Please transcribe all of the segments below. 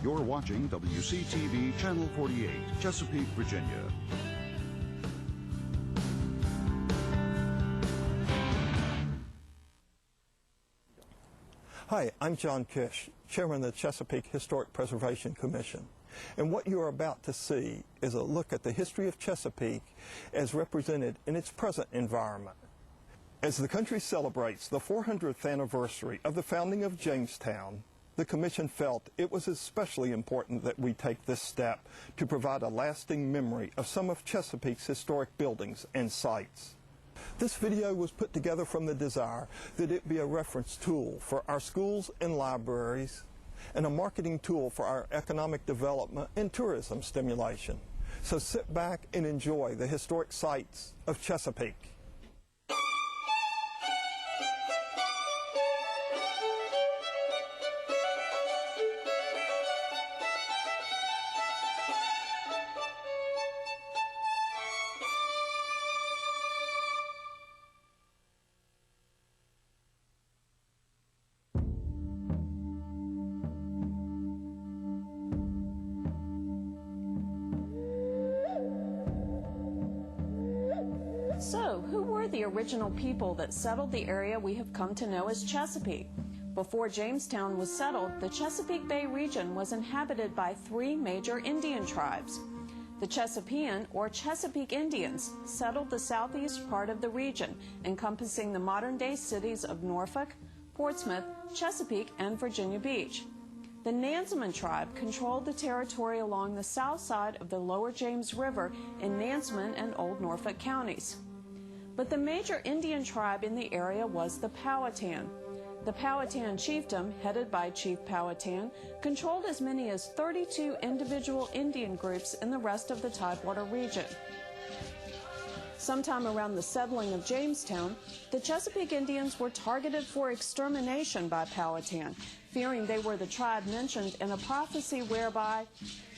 You're watching WCTV Channel 48, Chesapeake, Virginia. Hi, I'm John Kish, Chairman of the Chesapeake Historic Preservation Commission. And what you're about to see is a look at the history of Chesapeake as represented in its present environment. As the country celebrates the 400th anniversary of the founding of Jamestown, the Commission felt it was especially important that we take this step to provide a lasting memory of some of Chesapeake's historic buildings and sites. This video was put together from the desire that it be a reference tool for our schools and libraries and a marketing tool for our economic development and tourism stimulation. So sit back and enjoy the historic sites of Chesapeake. So, who were the original people that settled the area we have come to know as Chesapeake? Before Jamestown was settled, the Chesapeake Bay region was inhabited by three major Indian tribes. The Chesapeacan, or Chesapeake Indians, settled the southeast part of the region, encompassing the modern-day cities of Norfolk, Portsmouth, Chesapeake, and Virginia Beach. The Nansemond tribe controlled the territory along the south side of the lower James River in Nansemond and Old Norfolk counties. But the major Indian tribe in the area was the Powhatan. The Powhatan chiefdom, headed by Chief Powhatan, controlled as many as 32 individual Indian groups in the rest of the Tidewater region. Sometime around the settling of Jamestown, the Chesapeake Indians were targeted for extermination by Powhatan, fearing they were the tribe mentioned in a prophecy whereby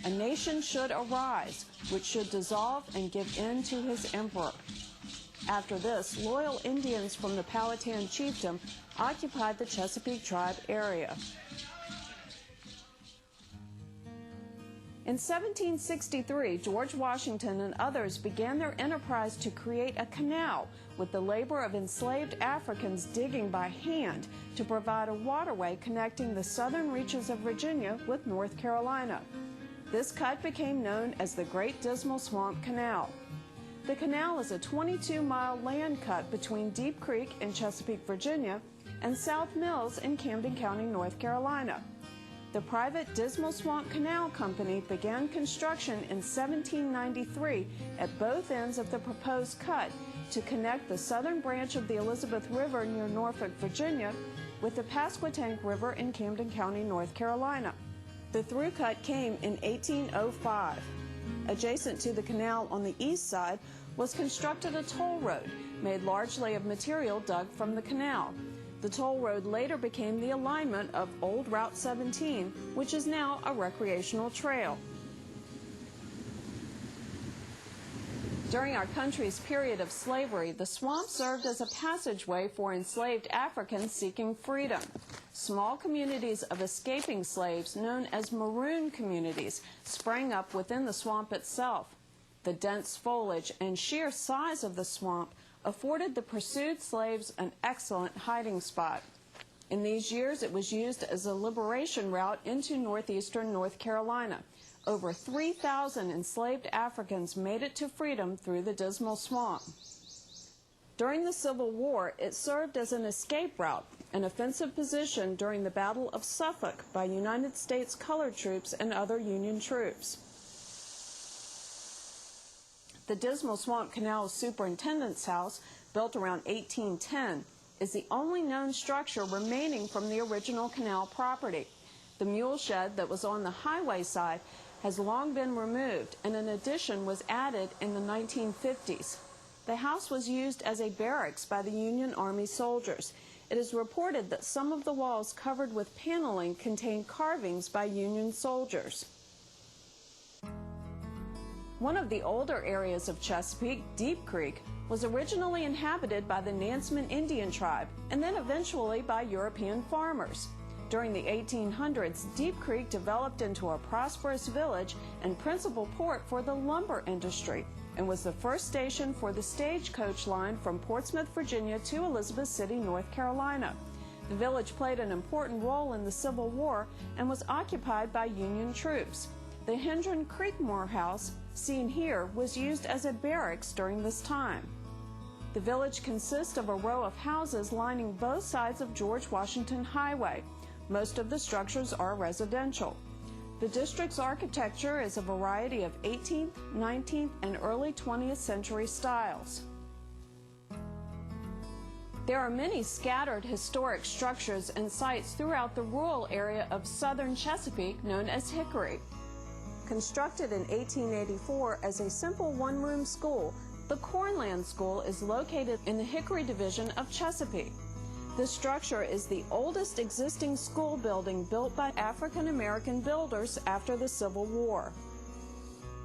a nation should arise, which should dissolve and give in to his emperor. After this, loyal Indians from the Powhatan chiefdom occupied the Chesapeake tribe area. In 1763, George Washington and others began their enterprise to create a canal with the labor of enslaved Africans digging by hand to provide a waterway connecting the southern reaches of Virginia with North Carolina. This cut became known as the Great Dismal Swamp Canal. The canal is a 22-mile land cut between Deep Creek in Chesapeake, Virginia, and South Mills in Camden County, North Carolina. The private Dismal Swamp Canal Company began construction in 1793 at both ends of the proposed cut to connect the southern branch of the Elizabeth River near Norfolk, Virginia, with the Pasquotank River in Camden County, North Carolina. The through cut came in 1805. Adjacent to the canal on the east side was constructed a toll road, made largely of material dug from the canal. The toll road later became the alignment of Old Route 17, which is now a recreational trail. During our country's period of slavery, the swamp served as a passageway for enslaved Africans seeking freedom. Small communities of escaping slaves, known as maroon communities, sprang up within the swamp itself. The dense foliage and sheer size of the swamp afforded the pursued slaves an excellent hiding spot. In these years, it was used as a liberation route into northeastern North Carolina. Over 3,000 enslaved Africans made it to freedom through the Dismal Swamp. During the Civil War, it served as an escape route, an offensive position during the Battle of Suffolk by United States colored troops and other Union troops. The Dismal Swamp Canal Superintendent's House, built around 1810, is the only known structure remaining from the original canal property. The mule shed that was on the highway side has long been removed, and an addition was added in the 1950s. The house was used as a barracks by the Union Army soldiers. It is reported that some of the walls covered with paneling contain carvings by Union soldiers. One of the older areas of Chesapeake, Deep Creek, was originally inhabited by the Nansemond Indian tribe and then eventually by European farmers. During the 1800s, Deep Creek developed into a prosperous village and principal port for the lumber industry, and was the first station for the stagecoach line from Portsmouth, Virginia to Elizabeth City, North Carolina. The village played an important role in the Civil War and was occupied by Union troops. The Hendron Creekmore House, seen here, was used as a barracks during this time. The village consists of a row of houses lining both sides of George Washington Highway. Most of the structures are residential. The district's architecture is a variety of 18th, 19th, and early 20th century styles. There are many scattered historic structures and sites throughout the rural area of southern Chesapeake known as Hickory. Constructed in 1884 as a simple one-room school, the Cornland School is located in the Hickory Division of Chesapeake. This structure is the oldest existing school building built by African American builders after the Civil War.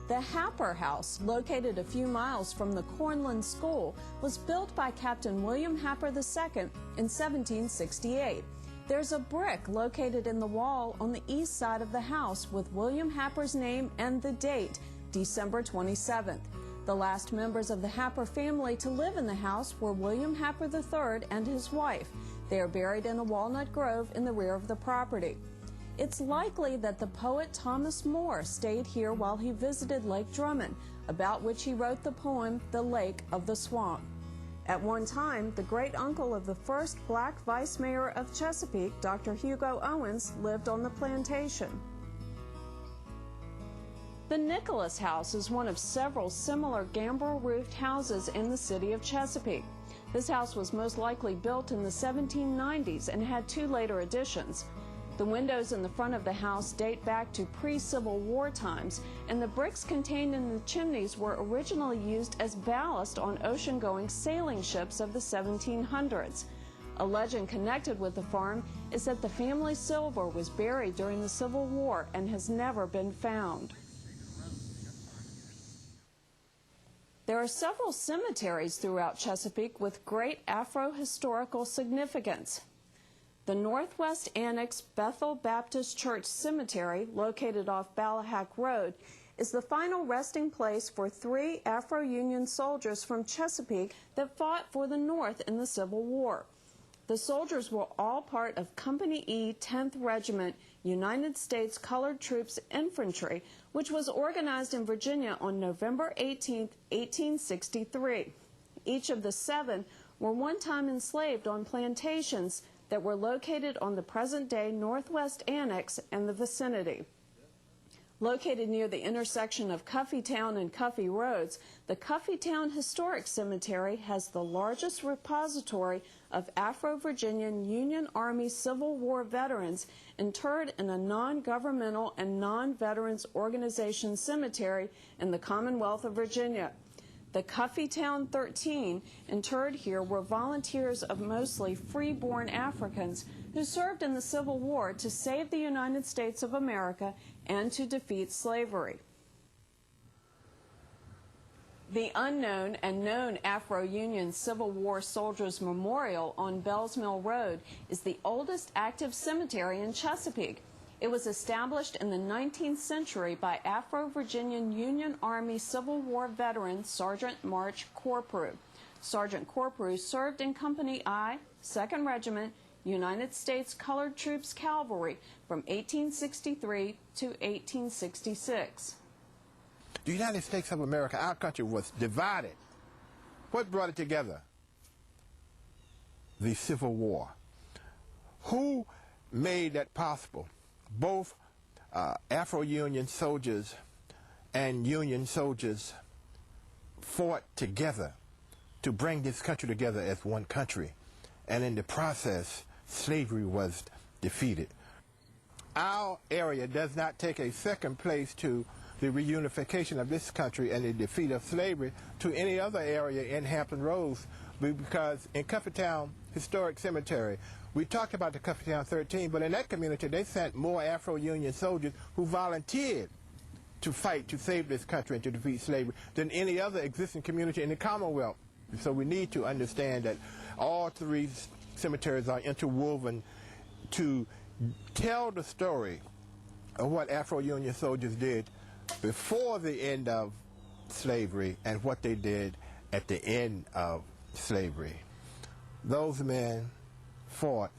The Happer House, located a few miles from the Cornland School, was built by Captain William Happer II in 1768. There's a brick located in the wall on the east side of the house with William Happer's name and the date, December 27th. The last members of the Happer family to live in the house were William Happer III and his wife. They are buried in a walnut grove in the rear of the property. It's likely that the poet Thomas Moore stayed here while he visited Lake Drummond, about which he wrote the poem The Lake of the Swamp. At one time, the great-uncle of the first black vice mayor of Chesapeake, Dr. Hugo Owens, lived on the plantation. The Nicholas House is one of several similar gambrel-roofed houses in the city of Chesapeake. This house was most likely built in the 1790s and had two later additions. The windows in the front of the house date back to pre-Civil War times, and the bricks contained in the chimneys were originally used as ballast on ocean-going sailing ships of the 1700s. A legend connected with the farm is that the family silver was buried during the Civil War and has never been found. There are several cemeteries throughout Chesapeake with great Afro-historical significance. The Northwest Annex Bethel Baptist Church Cemetery, located off Ballahack Road, is the final resting place for 3 Afro-Union soldiers from Chesapeake that fought for the North in the Civil War. The soldiers were all part of Company E, 10th Regiment, United States Colored Troops Infantry, which was organized in Virginia on November 18, 1863. Each of the 7 were one time enslaved on plantations that were located on the present-day Northwest Annex and the vicinity. Located near the intersection of Cuffytown and Cuffy Roads, the Cuffytown Historic Cemetery has the largest repository of Afro-Virginian Union Army Civil War veterans interred in a non-governmental and non-veterans organization cemetery in the Commonwealth of Virginia. The Cuffytown 13 interred here were volunteers of mostly free-born Africans who served in the Civil War to save the United States of America and to defeat slavery. The unknown and known Afro-Union Civil War Soldiers Memorial on Bells Mill Road is the oldest active cemetery in Chesapeake. It was established in the 19th century by Afro-Virginian Union Army Civil War veteran Sergeant March Corprew. Sergeant Corprew served in Company I, 2nd Regiment, United States Colored Troops Cavalry from 1863 to 1866. The United States of America, our country, was divided. What brought it together? The Civil War. Who made that possible? Both Afro-Union soldiers and Union soldiers fought together to bring this country together as one country. And in the process, slavery was defeated. Our area does not take a second place to the reunification of this country and the defeat of slavery to any other area in Hampton Roads, because in Cuffytown Historic Cemetery, we talked about the Cuffytown 13, but in that community they sent more Afro-Union soldiers who volunteered to fight to save this country and to defeat slavery than any other existing community in the Commonwealth. So we need to understand that all 3 cemeteries are interwoven to tell the story of what Afro-Union soldiers did before the end of slavery and what they did at the end of slavery. Those men fought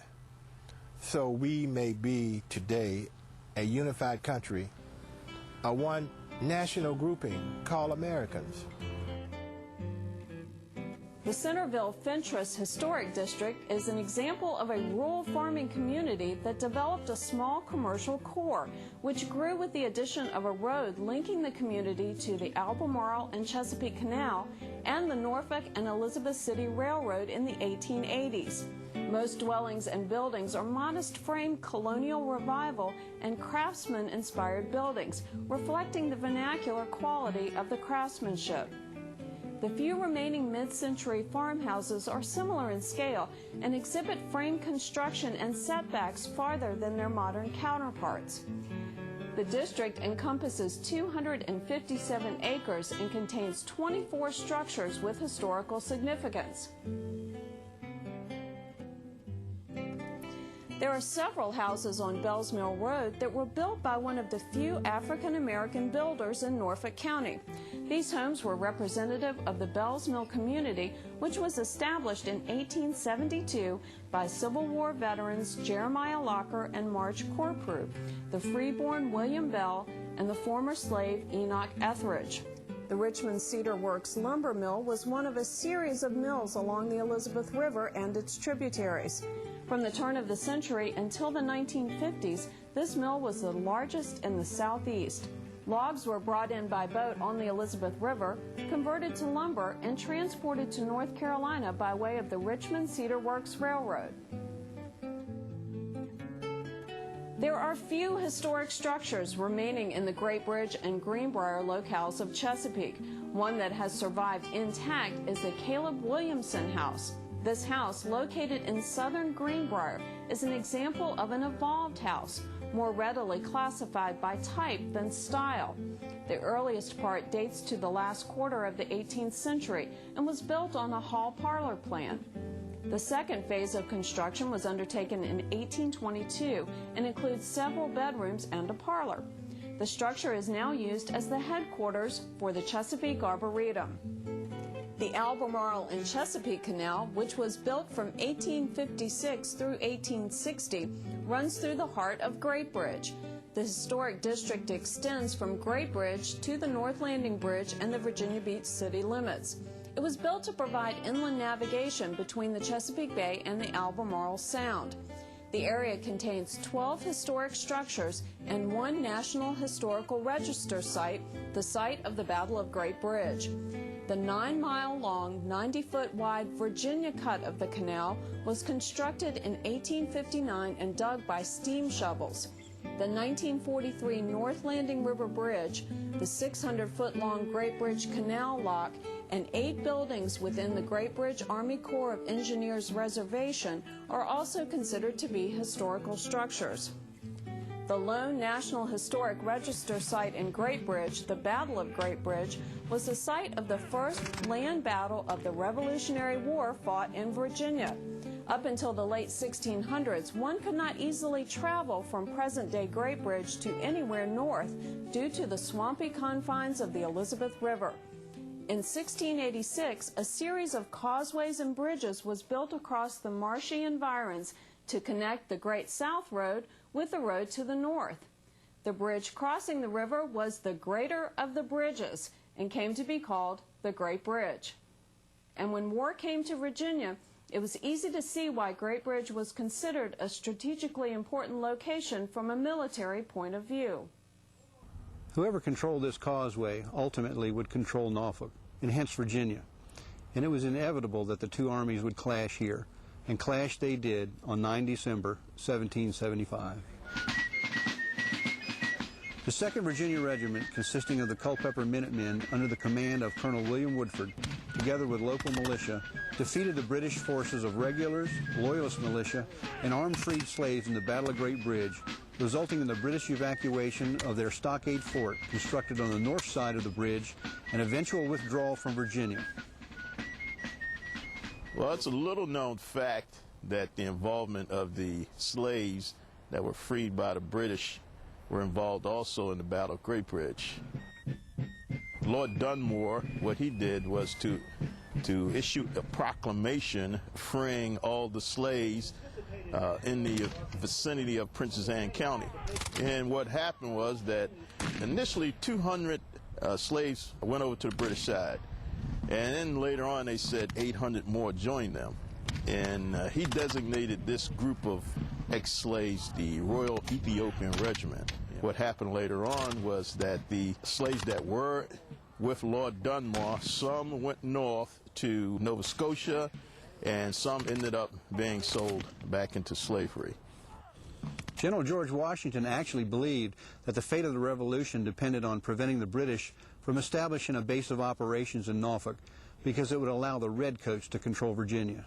so we may be today a unified country, a one national grouping called Americans. The Centerville-Fentress Historic District is an example of a rural farming community that developed a small commercial core, which grew with the addition of a road linking the community to the Albemarle and Chesapeake Canal and the Norfolk and Elizabeth City Railroad in the 1880s. Most dwellings and buildings are modest frame colonial revival and craftsman-inspired buildings, reflecting the vernacular quality of the craftsmanship. The few remaining mid-century farmhouses are similar in scale and exhibit frame construction and setbacks farther than their modern counterparts. The district encompasses 257 acres and contains 24 structures with historical significance. There are several houses on Bells Mill Road that were built by one of the few African-American builders in Norfolk County. These homes were representative of the Bells Mill community, which was established in 1872 by Civil War veterans Jeremiah Locker and Marge Corprew, the freeborn William Bell, and the former slave Enoch Etheridge. The Richmond Cedar Works lumber mill was one of a series of mills along the Elizabeth River and its tributaries. From the turn of the century until the 1950s, this mill was the largest in the Southeast. Logs were brought in by boat on the Elizabeth River, converted to lumber, and transported to North Carolina by way of the Richmond Cedar Works Railroad. There are few historic structures remaining in the Great Bridge and Greenbrier locales of Chesapeake. One that has survived intact is the Caleb Williamson House. This house, located in southern Greenbrier, is an example of an evolved house, more readily classified by type than style. The earliest part dates to the last quarter of the 18th century and was built on a hall parlor plan. The second phase of construction was undertaken in 1822 and includes several bedrooms and a parlor. The structure is now used as the headquarters for the Chesapeake Arboretum. The Albemarle and Chesapeake Canal, which was built from 1856 through 1860, runs through the heart of Great Bridge. The historic district extends from Great Bridge to the North Landing Bridge and the Virginia Beach city limits. It was built to provide inland navigation between the Chesapeake Bay and the Albemarle Sound. The area contains 12 historic structures and one National Historical Register site, the site of the Battle of Great Bridge. The 9-mile-long, 90-foot-wide Virginia cut of the canal was constructed in 1859 and dug by steam shovels. The 1943 North Landing River Bridge, the 600-foot-long Great Bridge Canal Lock, and 8 buildings within the Great Bridge Army Corps of Engineers Reservation are also considered to be historical structures. The lone National Historic Register site in Great Bridge, the Battle of Great Bridge, was the site of the first land battle of the Revolutionary War fought in Virginia. Up until the late 1600s, one could not easily travel from present-day Great Bridge to anywhere north due to the swampy confines of the Elizabeth River. In 1686, a series of causeways and bridges was built across the marshy environs to connect the Great South Road with the road to the north. The bridge crossing the river was the greater of the bridges and came to be called the Great Bridge. And when war came to Virginia, it was easy to see why Great Bridge was considered a strategically important location from a military point of view. Whoever controlled this causeway ultimately would control Norfolk, and hence Virginia. And it was inevitable that the two armies would clash here, and clash they did on 9 December 1775. The 2nd Virginia Regiment, consisting of the Culpeper Minutemen under the command of Colonel William Woodford, together with local militia, defeated the British forces of regulars, loyalist militia, and armed freed slaves in the Battle of Great Bridge, resulting in the British evacuation of their stockade fort constructed on the north side of the bridge and eventual withdrawal from Virginia. Well, it's a little known fact that the involvement of the slaves that were freed by the British were involved also in the Battle of Great Bridge. Lord Dunmore, what he did was to issue a proclamation freeing all the slaves in the vicinity of Princess Anne County. And what happened was that initially 200 slaves went over to the British side. And then later on they said 800 more joined them. And he designated this group of ex-slaves the Royal Ethiopian Regiment. What happened later on was that the slaves that were with Lord Dunmore, some went north to Nova Scotia, and some ended up being sold back into slavery. General George Washington actually believed that the fate of the Revolution depended on preventing the British from establishing a base of operations in Norfolk, because it would allow the Redcoats to control Virginia.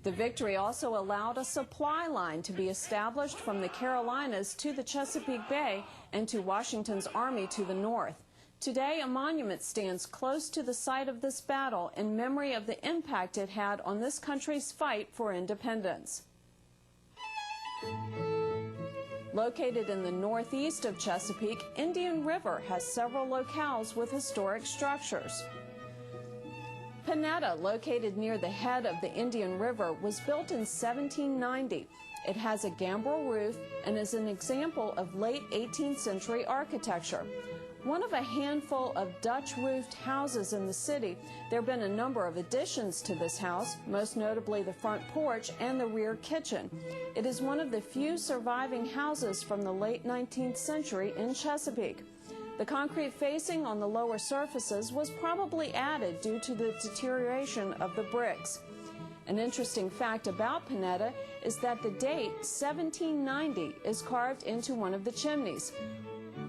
The victory also allowed a supply line to be established from the Carolinas to the Chesapeake Bay and to Washington's army to the north. Today, a monument stands close to the site of this battle in memory of the impact it had on this country's fight for independence. Located in the northeast of Chesapeake, Indian River has several locales with historic structures. Panetta, located near the head of the Indian River, was built in 1790. It has a gambrel roof and is an example of late 18th century architecture. One of a handful of Dutch-roofed houses in the city, there have been a number of additions to this house, most notably the front porch and the rear kitchen. It is one of the few surviving houses from the late 19th century in Chesapeake. The concrete facing on the lower surfaces was probably added due to the deterioration of the bricks. An interesting fact about Panetta is that the date 1790 is carved into one of the chimneys.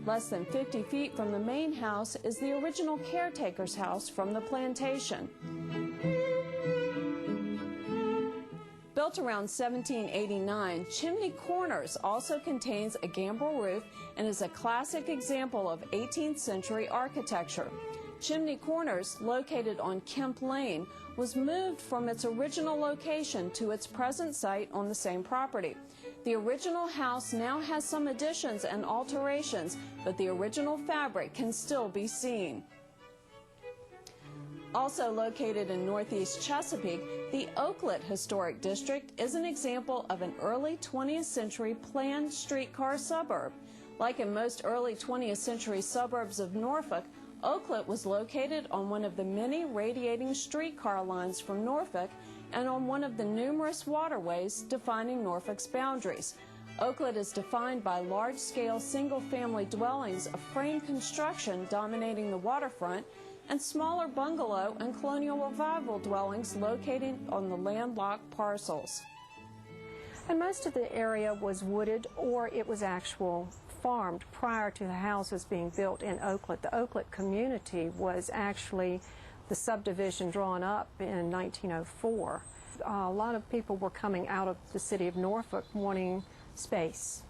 Less than 50 feet from the main house is the original caretaker's house from the plantation. Built around 1789, Chimney Corners also contains a gambrel roof and is a classic example of 18th century architecture. Chimney Corners, located on Kemp Lane, was moved from its original location to its present site on the same property. The original house now has some additions and alterations, but the original fabric can still be seen. Also located in northeast Chesapeake, the Oaklet Historic District is an example of an early 20th century planned streetcar suburb. Like in most early 20th century suburbs of Norfolk, Oaklet was located on one of the many radiating streetcar lines from Norfolk and on one of the numerous waterways defining Norfolk's boundaries. Oaklet is defined by large-scale single-family dwellings of frame construction dominating the waterfront and smaller bungalow and colonial revival dwellings located on the landlocked parcels. And most of the area was wooded or it was actual farmed prior to the houses being built in Oaklet. The Oaklet community was actually the subdivision drawn up in 1904. A lot of people were coming out of the city of Norfolk wanting space,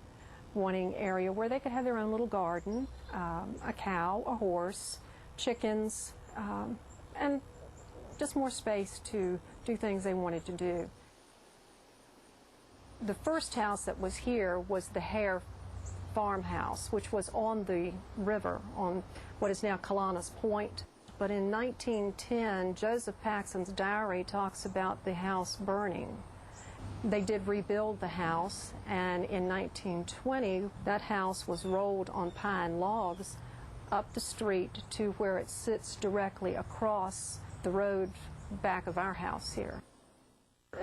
wanting area where they could have their own little garden, a cow, a horse, chickens, and just more space to do things they wanted to do. The first house that was here was the Hare farmhouse, which was on the river on what is now Killanis Point. But in 1910, Joseph Paxson's diary talks about the house burning. They did rebuild the house, and in 1920, that house was rolled on pine logs up the street to where it sits directly across the road back of our house here.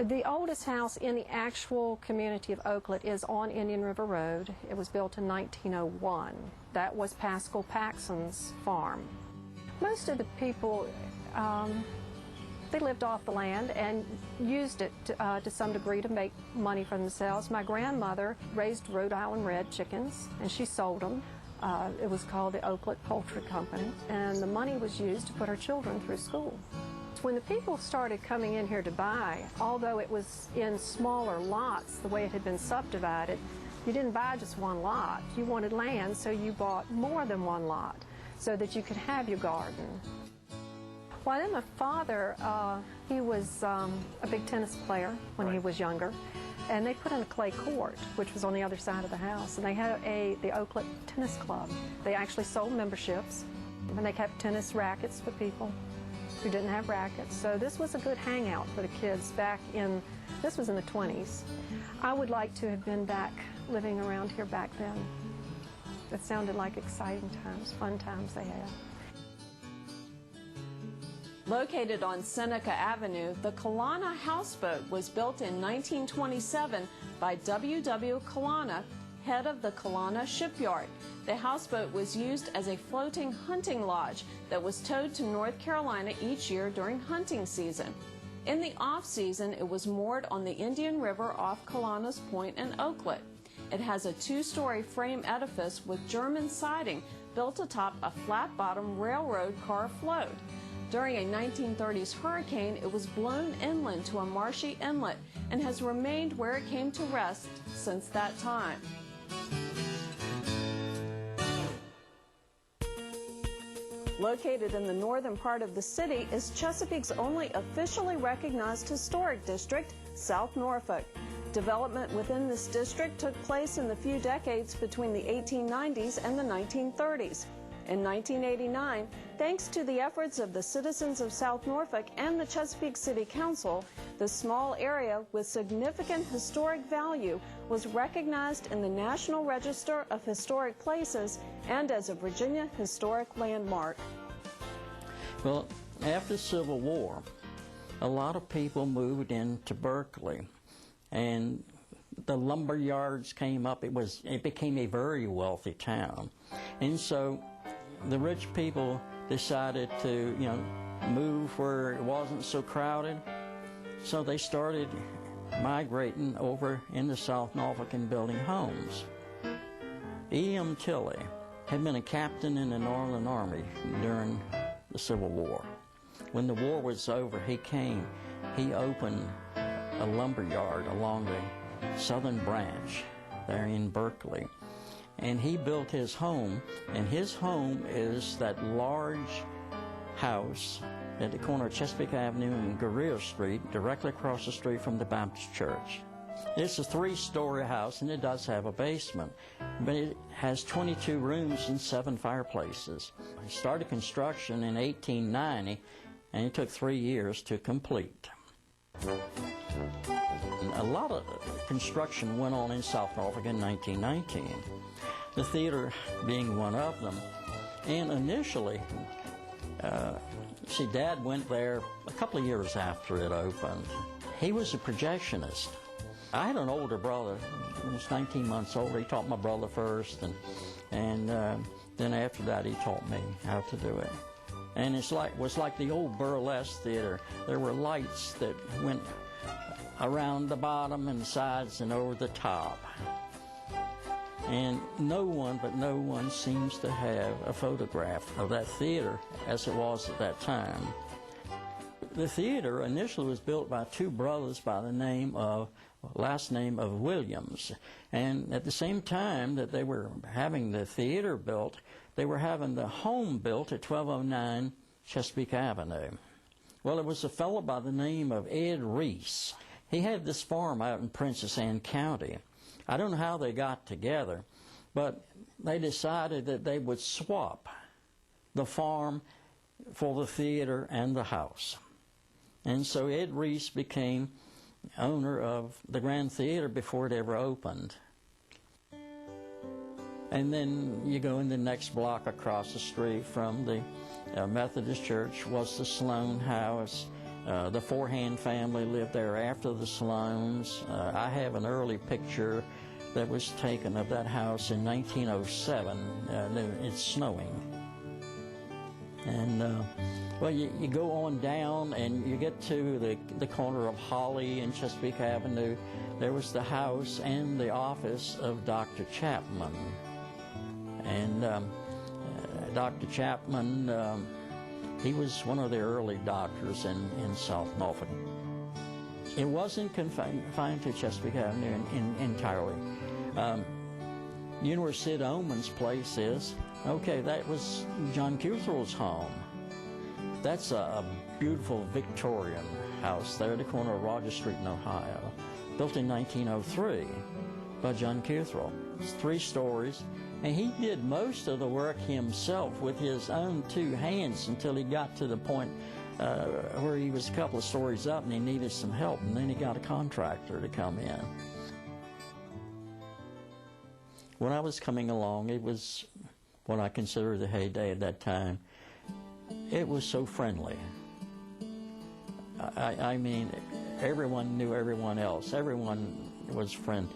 The oldest house in the actual community of Oaklet is on Indian River Road. It was built in 1901. That was Pascal Paxson's farm. Most of the people, they lived off the land and used it to some degree to make money for themselves. My grandmother raised Rhode Island Red chickens, and she sold them. It was called the Oaklet Poultry Company, and the money was used to put her children through school. When the people started coming in here to buy, although it was in smaller lots, the way it had been subdivided, you didn't buy just one lot. You wanted land, so you bought more than one lot so that you could have your garden. Well, then my father, he was a big tennis player when he was younger. And they put in a clay court, which was on the other side of the house. And they had the Oakland Tennis Club. They actually sold memberships, and they kept tennis rackets for people who didn't have rackets. So this was a good hangout for the kids this was in the 20s. I would like to have been back living around here back then. It sounded like exciting times, fun times they had. Located on Seneca Avenue, the Kalana houseboat was built in 1927 by W.W. Kalana, head of the Kalana shipyard. The houseboat was used as a floating hunting lodge that was towed to North Carolina each year during hunting season. In the off-season, it was moored on the Indian River off Kalana's Point in Oakland. It has a two-story frame edifice with German siding built atop a flat-bottom railroad car float. During a 1930s hurricane, it was blown inland to a marshy inlet and has remained where it came to rest since that time. Located in the northern part of the city is Chesapeake's only officially recognized historic district, South Norfolk. Development within this district took place in the few decades between the 1890s and the 1930s. In 1989, thanks to the efforts of the citizens of South Norfolk and the Chesapeake City Council, the small area with significant historic value was recognized in the National Register of Historic Places and as a Virginia Historic Landmark. Well, after the Civil War, a lot of people moved into Berkeley, and the lumber yards came up. It became a very wealthy town, and so the rich people decided to, move where it wasn't so crowded. So they started migrating over into South Norfolk and building homes. E.M. Tilley had been a captain in the Northern Army during the Civil War. When the war was over, he opened a lumber yard along the southern branch there in Berkeley. And he built his home, and his home is that large house at the corner of Chesapeake Avenue and Guerrero Street, directly across the street from the Baptist Church. It's a 3-story house, and it does have a basement, but it has 22 rooms and 7 fireplaces. He started construction in 1890, and it took 3 years to complete. A lot of construction went on in South Norfolk in 1919, the theater being one of them. And initially, Dad went there a couple of years after it opened. He was a projectionist. I had an older brother, he was 19 months older. He taught my brother first, and then after that he taught me how to do it. And it was like the old burlesque theater. There were lights that went around the bottom and the sides and over the top. And no one seems to have a photograph of that theater as it was at that time. The theater initially was built by 2 brothers by the last name of Williams. And at the same time that they were having the theater built, they were having the home built at 1209 Chesapeake Avenue. Well, it was a fellow by the name of Ed Reese. He had this farm out in Princess Anne County. I don't know how they got together, but they decided that they would swap the farm for the theater and the house. And so Ed Reese became owner of the Grand Theater before it ever opened. And then you go in the next block across the street from the Methodist Church was the Sloan House. The Forehand family lived there after the Sloans. I have an early picture that was taken of that house in 1907. It's snowing. And, well, you go on down and you get to the corner of Holly and Chesapeake Avenue. There was the house and the office of Dr. Chapman. And Dr. Chapman, he was one of the early doctors in South Norfolk. It wasn't confined to Chesapeake Avenue entirely. You know where Sid Oman's place is? Okay, that was John Cuthrell's home. That's a beautiful Victorian house there at the corner of Roger Street in Ohio. built in 1903 by John Kuthrell. It's 3 stories, and he did most of the work himself with his own 2 hands until he got to the point where he was a couple of stories up and he needed some help, and then he got a contractor to come in. When I was coming along, it was what I consider the heyday at that time. It was so friendly. I mean, everyone knew everyone else. Everyone was friend.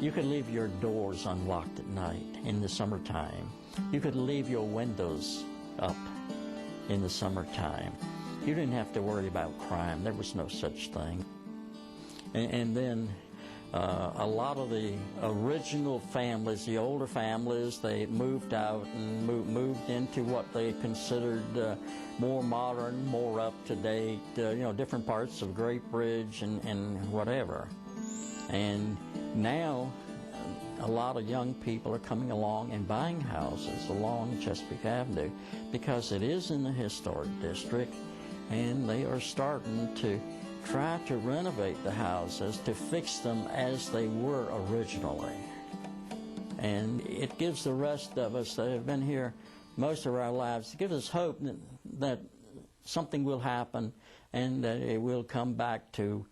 You could leave your doors unlocked at night in the summertime. You could leave your windows up in the summertime. You didn't have to worry about crime. There was no such thing. And then a lot of the original families, the older families, they moved out and moved into what they considered more modern, more up-to-date, different parts of Great Bridge and whatever. And now a lot of young people are coming along and buying houses along Chesapeake Avenue because it is in the historic district, and they are starting to try to renovate the houses to fix them as they were originally. And it gives the rest of us that have been here most of our lives, it gives us hope that something will happen and that it will come back to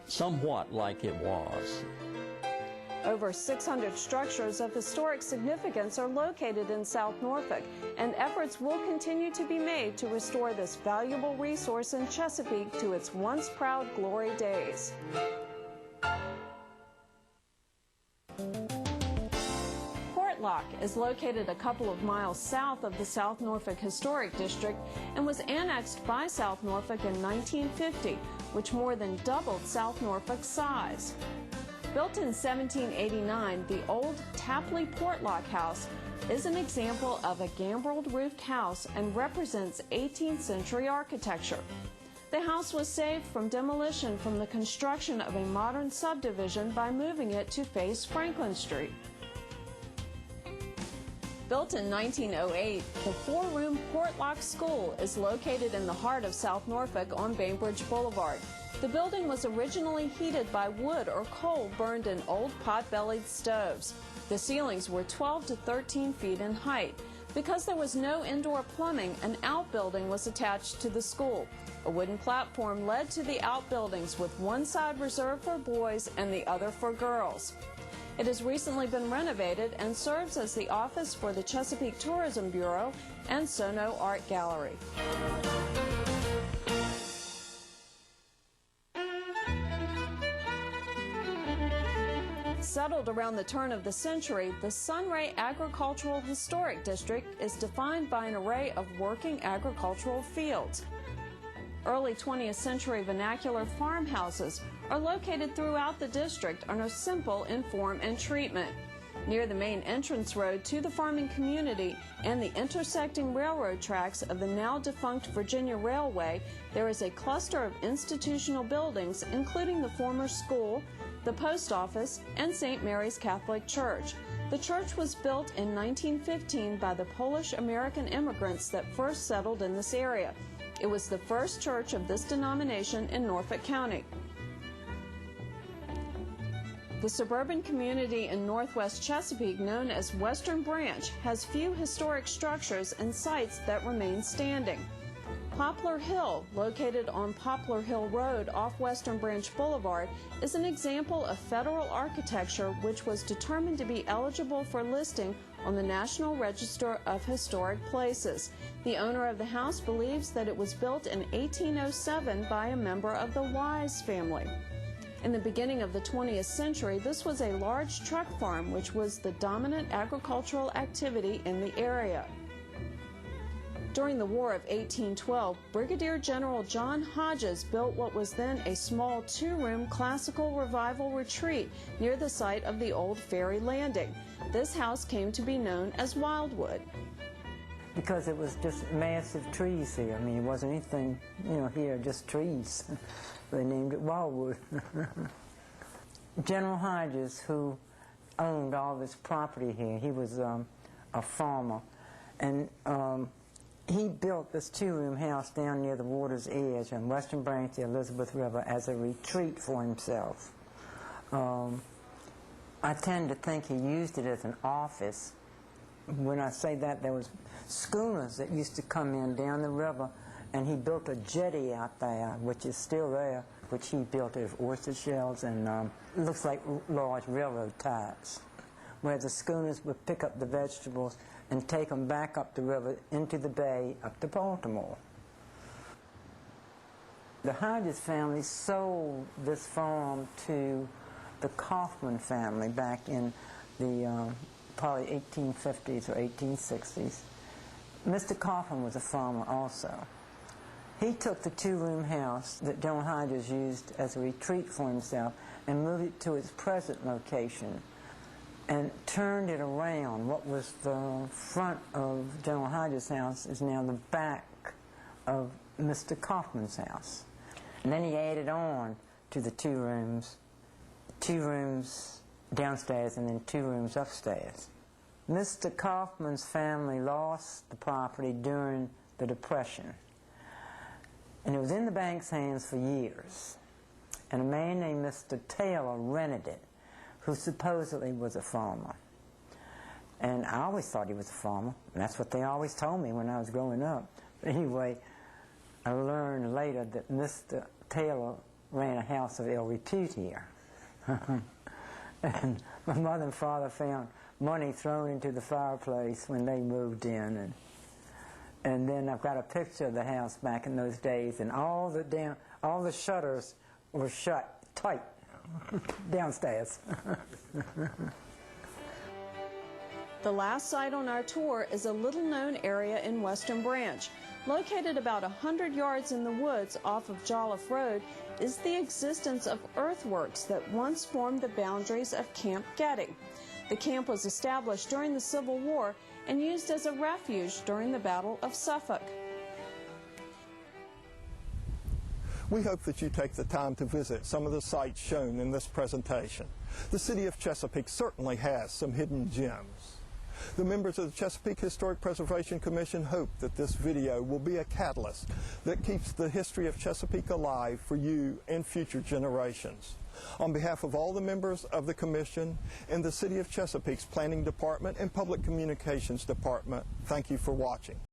somewhat like it was. Over 600 structures of historic significance are located in South Norfolk, and efforts will continue to be made to restore this valuable resource in Chesapeake to its once proud glory days. Portlock is located a couple of miles south of the South Norfolk Historic District and was annexed by South Norfolk in 1950, which more than doubled South Norfolk's size. Built in 1789, the old Tapley Portlock House is an example of a gambreled roofed house and represents 18th century architecture. The house was saved from demolition from the construction of a modern subdivision by moving it to face Franklin Street. Built in 1908, the 4-room Portlock School is located in the heart of South Norfolk on Bainbridge Boulevard. The building was originally heated by wood or coal burned in old pot-bellied stoves. The ceilings were 12 to 13 feet in height. Because there was no indoor plumbing, an outbuilding was attached to the school. A wooden platform led to the outbuildings with one side reserved for boys and the other for girls. It has recently been renovated and serves as the office for the Chesapeake Tourism Bureau and Sono Art Gallery. Settled around the turn of the century, the Sunray Agricultural Historic District is defined by an array of working agricultural fields. Early 20th century vernacular farmhouses are located throughout the district and are simple in form and treatment. Near the main entrance road to the farming community and the intersecting railroad tracks of the now defunct Virginia Railway, there is a cluster of institutional buildings, including the former school, the post office, and St. Mary's Catholic Church. The church was built in 1915 by the Polish-American immigrants that first settled in this area. It was the first church of this denomination in Norfolk County. The suburban community in northwest Chesapeake, known as Western Branch, has few historic structures and sites that remain standing. Poplar Hill, located on Poplar Hill Road off Western Branch Boulevard, is an example of federal architecture which was determined to be eligible for listing on the National Register of Historic Places. The owner of the house believes that it was built in 1807 by a member of the Wise family. In the beginning of the 20th century, this was a large truck farm which was the dominant agricultural activity in the area. During the War of 1812, Brigadier General John Hodges built what was then a small 2-room classical revival retreat near the site of the old ferry landing. This house came to be known as Wildwood. Because it was just massive trees here. I mean, it wasn't anything, here, just trees. They named it Wildwood. General Hodges, who owned all this property here, he was a farmer. And he built this two-room house down near the water's edge on western branch of the Elizabeth River as a retreat for himself. I tend to think he used it as an office. When I say that, there was schooners that used to come in down the river, and he built a jetty out there, which is still there, which he built of oyster shells and it looks like large railroad ties, where the schooners would pick up the vegetables and take them back up the river into the bay up to Baltimore. The Hodges family sold this farm to the Kaufman family back in the probably 1850s or 1860s. Mr. Kaufman was a farmer also. He took the two-room house that John Hodges used as a retreat for himself and moved it to its present location and turned it around. What was the front of General Hodges' house is now the back of Mr. Kaufman's house. And then he added on to the two rooms downstairs and then 2 rooms upstairs. Mr. Kaufman's family lost the property during the Depression, and it was in the bank's hands for years. And a man named Mr. Taylor rented it, who supposedly was a farmer. And I always thought he was a farmer, and that's what they always told me when I was growing up. But anyway, I learned later that Mr. Taylor ran a house of ill repute here. And my mother and father found money thrown into the fireplace when they moved in. And then I've got a picture of the house back in those days, and all the shutters were shut tight downstairs. The last site on our tour is a little-known area in Western Branch. Located about 100 yards in the woods off of Jolliffe Road is the existence of earthworks that once formed the boundaries of Camp Getty. The camp was established during the Civil War and used as a refuge during the Battle of Suffolk. We hope that you take the time to visit some of the sites shown in this presentation. The City of Chesapeake certainly has some hidden gems. The members of the Chesapeake Historic Preservation Commission hope that this video will be a catalyst that keeps the history of Chesapeake alive for you and future generations. On behalf of all the members of the Commission and the City of Chesapeake's Planning Department and Public Communications Department, thank you for watching.